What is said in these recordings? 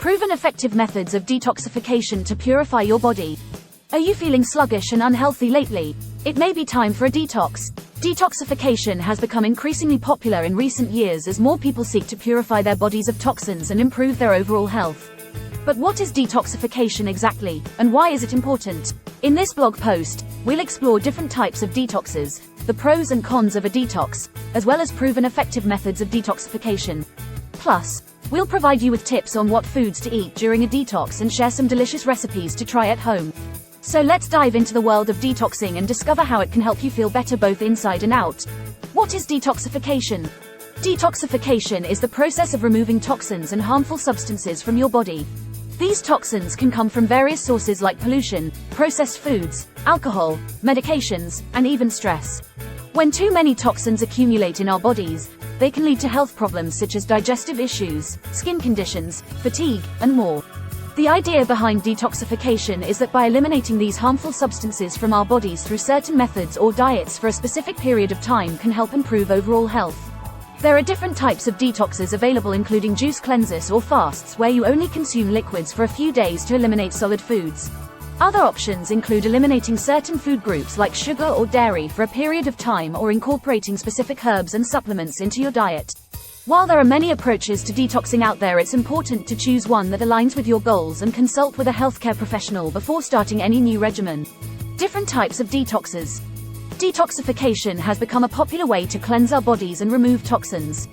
Proven effective methods of detoxification to purify your body. Are you feeling sluggish and unhealthy lately? It may be time for a detox. Detoxification has become increasingly popular in recent years as more people seek to purify their bodies of toxins and improve their overall health. But what is detoxification exactly, and why is it important? In this blog post, we'll explore different types of detoxes, the pros and cons of a detox, as well as proven effective methods of detoxification. Plus, we'll provide you with tips on what foods to eat during a detox and share some delicious recipes to try at home. So let's dive into the world of detoxing and discover how it can help you feel better both inside and out. What is detoxification? Detoxification is the process of removing toxins and harmful substances from your body. These toxins can come from various sources like pollution, processed foods, alcohol, medications, and even stress. When too many toxins accumulate in our bodies, they can lead to health problems such as digestive issues, skin conditions, fatigue, and more. The idea behind detoxification is that by eliminating these harmful substances from our bodies through certain methods or diets for a specific period of time can help improve overall health. There are different types of detoxes available, including juice cleanses or fasts where you only consume liquids for a few days to eliminate solid foods. Other options include eliminating certain food groups like sugar or dairy for a period of time or incorporating specific herbs and supplements into your diet. While there are many approaches to detoxing out there, it's important to choose one that aligns with your goals and consult with a healthcare professional before starting any new regimen. Different types of detoxes. Detoxification has become a popular way to cleanse our bodies and remove toxins.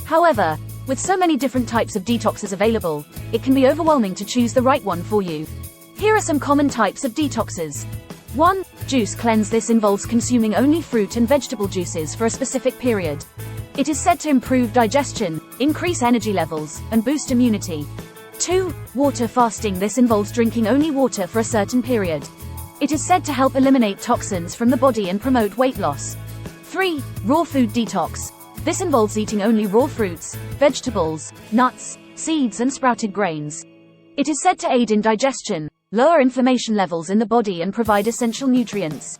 However, with so many different types of detoxes available, it can be overwhelming to choose the right one for you. Here are some common types of detoxes. 1. Juice cleanse. This involves consuming only fruit and vegetable juices for a specific period. It is said to improve digestion, increase energy levels, and boost immunity. 2. Water fasting. This involves drinking only water for a certain period. It is said to help eliminate toxins from the body and promote weight loss. 3. Raw food detox. This involves eating only raw fruits, vegetables, nuts, seeds, and sprouted grains. It is said to aid in digestion, lower inflammation levels in the body, and provide essential nutrients.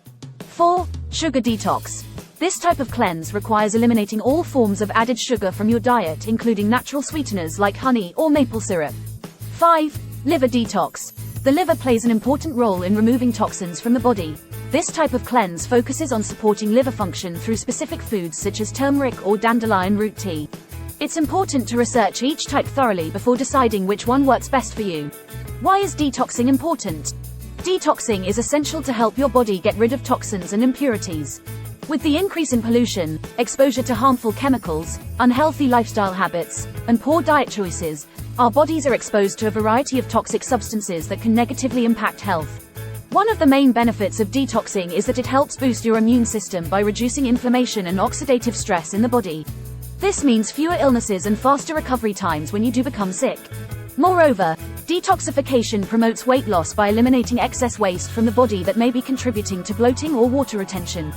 4. Sugar detox. This type of cleanse requires eliminating all forms of added sugar from your diet, including natural sweeteners like honey or maple syrup. 5. Liver detox. The liver plays an important role in removing toxins from the body. This type of cleanse focuses on supporting liver function through specific foods such as turmeric or dandelion root tea. It's important to research each type thoroughly before deciding which one works best for you. Why is detoxing important? Detoxing is essential to help your body get rid of toxins and impurities. With the increase in pollution, exposure to harmful chemicals, unhealthy lifestyle habits, and poor diet choices, our bodies are exposed to a variety of toxic substances that can negatively impact health. One of the main benefits of detoxing is that it helps boost your immune system by reducing inflammation and oxidative stress in the body. This means fewer illnesses and faster recovery times when you do become sick. Moreover, detoxification promotes weight loss by eliminating excess waste from the body that may be contributing to bloating or water retention.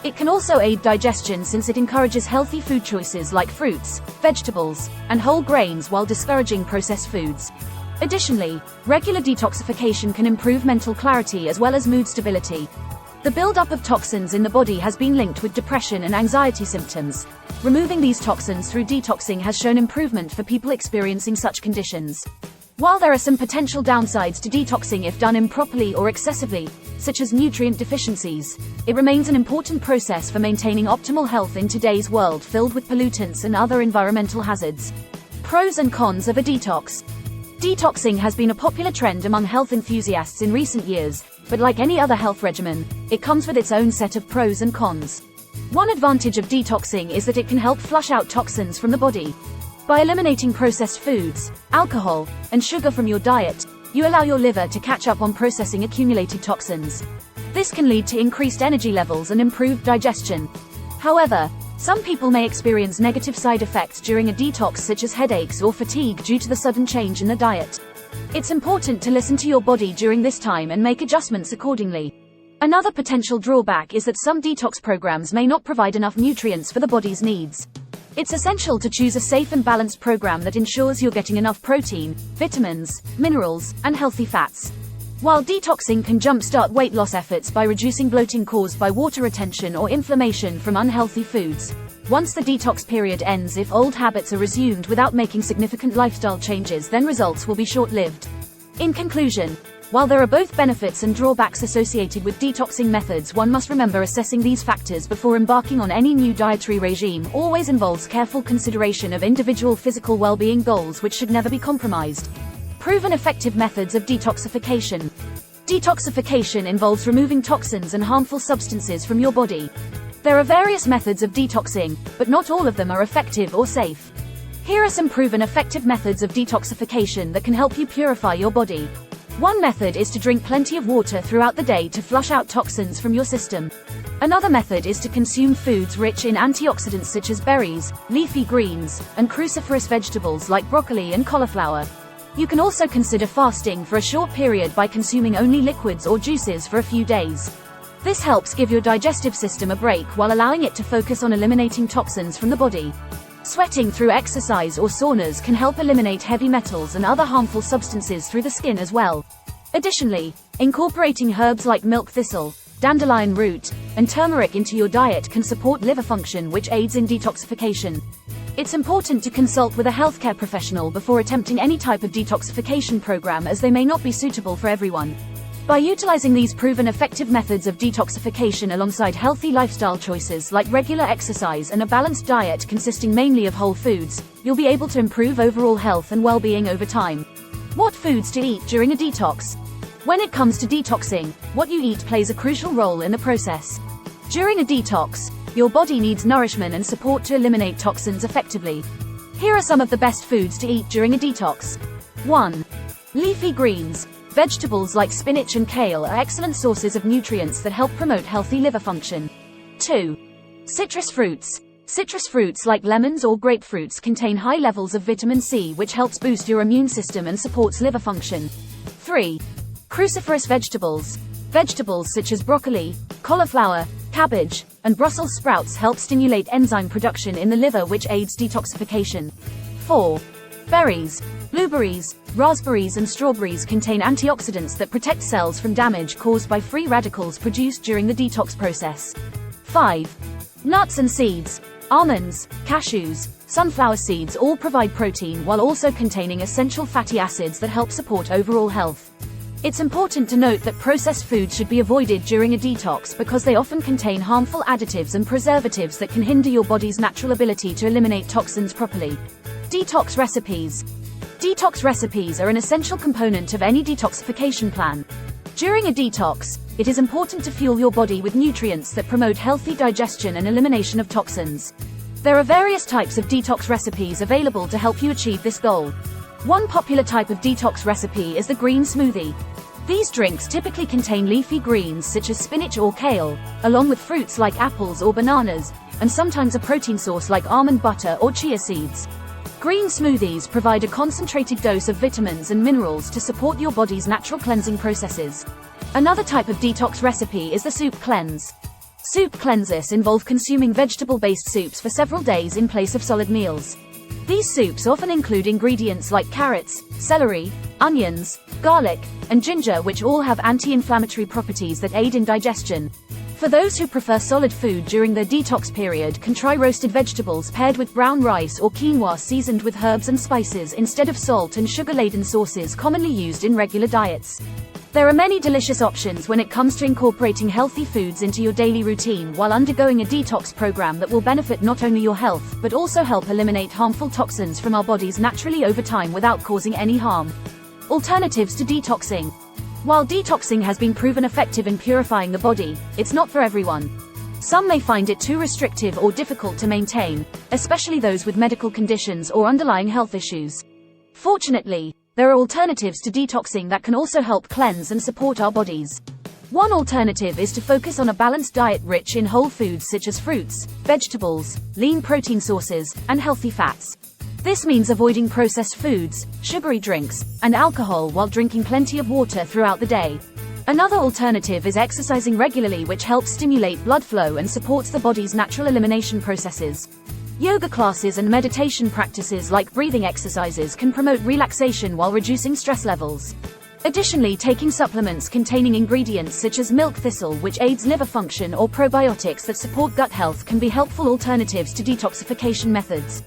It can also aid digestion since it encourages healthy food choices like fruits, vegetables, and whole grains while discouraging processed foods. Additionally, regular detoxification can improve mental clarity as well as mood stability. The buildup of toxins in the body has been linked with depression and anxiety symptoms. Removing these toxins through detoxing has shown improvement for people experiencing such conditions. While there are some potential downsides to detoxing if done improperly or excessively, such as nutrient deficiencies, it remains an important process for maintaining optimal health in today's world filled with pollutants and other environmental hazards. Pros and cons of a detox. Detoxing has been a popular trend among health enthusiasts in recent years, but like any other health regimen, it comes with its own set of pros and cons. One advantage of detoxing is that it can help flush out toxins from the body. By eliminating processed foods, alcohol, and sugar from your diet, you allow your liver to catch up on processing accumulated toxins. This can lead to increased energy levels and improved digestion. However, some people may experience negative side effects during a detox, such as headaches or fatigue due to the sudden change in the diet. It's important to listen to your body during this time and make adjustments accordingly. Another potential drawback is that some detox programs may not provide enough nutrients for the body's needs. It's essential to choose a safe and balanced program that ensures you're getting enough protein, vitamins, minerals, and healthy fats. While detoxing can jumpstart weight loss efforts by reducing bloating caused by water retention or inflammation from unhealthy foods, once the detox period ends, if old habits are resumed without making significant lifestyle changes, then results will be short-lived. In conclusion, while there are both benefits and drawbacks associated with detoxing methods, one must remember assessing these factors before embarking on any new dietary regime always involves careful consideration of individual physical well-being goals, which should never be compromised. Proven effective methods of detoxification. Detoxification involves removing toxins and harmful substances from your body. There are various methods of detoxing, but not all of them are effective or safe. Here are some proven effective methods of detoxification that can help you purify your body. One method is to drink plenty of water throughout the day to flush out toxins from your system. Another method is to consume foods rich in antioxidants such as berries, leafy greens, and cruciferous vegetables like broccoli and cauliflower. You can also consider fasting for a short period by consuming only liquids or juices for a few days. This helps give your digestive system a break while allowing it to focus on eliminating toxins from the body. Sweating through exercise or saunas can help eliminate heavy metals and other harmful substances through the skin as well. Additionally, incorporating herbs like milk thistle, dandelion root, and turmeric into your diet can support liver function, which aids in detoxification. It's important to consult with a healthcare professional before attempting any type of detoxification program, as they may not be suitable for everyone. By utilizing these proven effective methods of detoxification alongside healthy lifestyle choices like regular exercise and a balanced diet consisting mainly of whole foods, you'll be able to improve overall health and well-being over time. What foods to eat during a detox? When it comes to detoxing, what you eat plays a crucial role in the process. During a detox, your body needs nourishment and support to eliminate toxins effectively. Here are some of the best foods to eat during a detox. 1. Leafy greens. Vegetables like spinach and kale are excellent sources of nutrients that help promote healthy liver function. 2. Citrus fruits. Citrus fruits like lemons or grapefruits contain high levels of vitamin C, which helps boost your immune system and supports liver function. 3. Cruciferous vegetables. Vegetables such as broccoli, cauliflower, cabbage, and Brussels sprouts help stimulate enzyme production in the liver, which aids detoxification. 4. Berries. Blueberries, raspberries and strawberries contain antioxidants that protect cells from damage caused by free radicals produced during the detox process. 5. Nuts and seeds. Almonds, cashews, sunflower seeds all provide protein while also containing essential fatty acids that help support overall health. It's important to note that processed foods should be avoided during a detox because they often contain harmful additives and preservatives that can hinder your body's natural ability to eliminate toxins properly. Detox recipes. Detox recipes are an essential component of any detoxification plan. During a detox, it is important to fuel your body with nutrients that promote healthy digestion and elimination of toxins. There are various types of detox recipes available to help you achieve this goal. One popular type of detox recipe is the green smoothie. These drinks typically contain leafy greens such as spinach or kale, along with fruits like apples or bananas, and sometimes a protein source like almond butter or chia seeds. Green smoothies provide a concentrated dose of vitamins and minerals to support your body's natural cleansing processes. Another type of detox recipe is the soup cleanse. Soup cleanses involve consuming vegetable-based soups for several days in place of solid meals. These soups often include ingredients like carrots, celery, onions, garlic, and ginger, which all have anti-inflammatory properties that aid in digestion. For those who prefer solid food during their detox period, can try roasted vegetables paired with brown rice or quinoa seasoned with herbs and spices instead of salt and sugar-laden sauces commonly used in regular diets. There are many delicious options when it comes to incorporating healthy foods into your daily routine while undergoing a detox program that will benefit not only your health but also help eliminate harmful toxins from our bodies naturally over time without causing any harm. Alternatives to detoxing. While detoxing has been proven effective in purifying the body, it's not for everyone. Some may find it too restrictive or difficult to maintain, especially those with medical conditions or underlying health issues. Fortunately, there are alternatives to detoxing that can also help cleanse and support our bodies. One alternative is to focus on a balanced diet rich in whole foods such as fruits, vegetables, lean protein sources, and healthy fats. This means avoiding processed foods, sugary drinks, and alcohol while drinking plenty of water throughout the day. Another alternative is exercising regularly, which helps stimulate blood flow and supports the body's natural elimination processes. Yoga classes and meditation practices like breathing exercises can promote relaxation while reducing stress levels. Additionally, taking supplements containing ingredients such as milk thistle, which aids liver function, or probiotics that support gut health can be helpful alternatives to detoxification methods.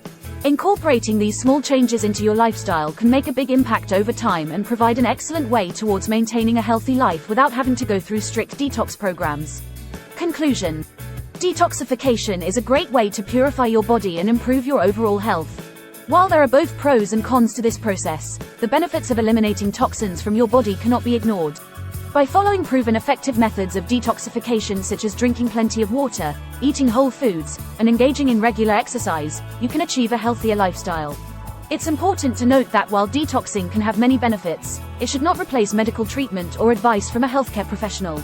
Incorporating these small changes into your lifestyle can make a big impact over time and provide an excellent way towards maintaining a healthy life without having to go through strict detox programs. Conclusion: detoxification is a great way to purify your body and improve your overall health. While there are both pros and cons to this process, the benefits of eliminating toxins from your body cannot be ignored. By following proven effective methods of detoxification such as drinking plenty of water, eating whole foods, and engaging in regular exercise, you can achieve a healthier lifestyle. It's important to note that while detoxing can have many benefits, it should not replace medical treatment or advice from a healthcare professional.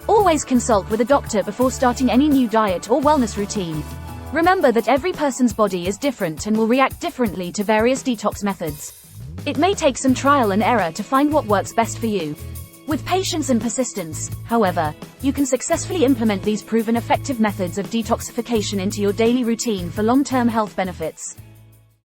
Always consult with a doctor before starting any new diet or wellness routine. Remember that every person's body is different and will react differently to various detox methods. It may take some trial and error to find what works best for you. With patience and persistence, however, you can successfully implement these proven effective methods of detoxification into your daily routine for long-term health benefits.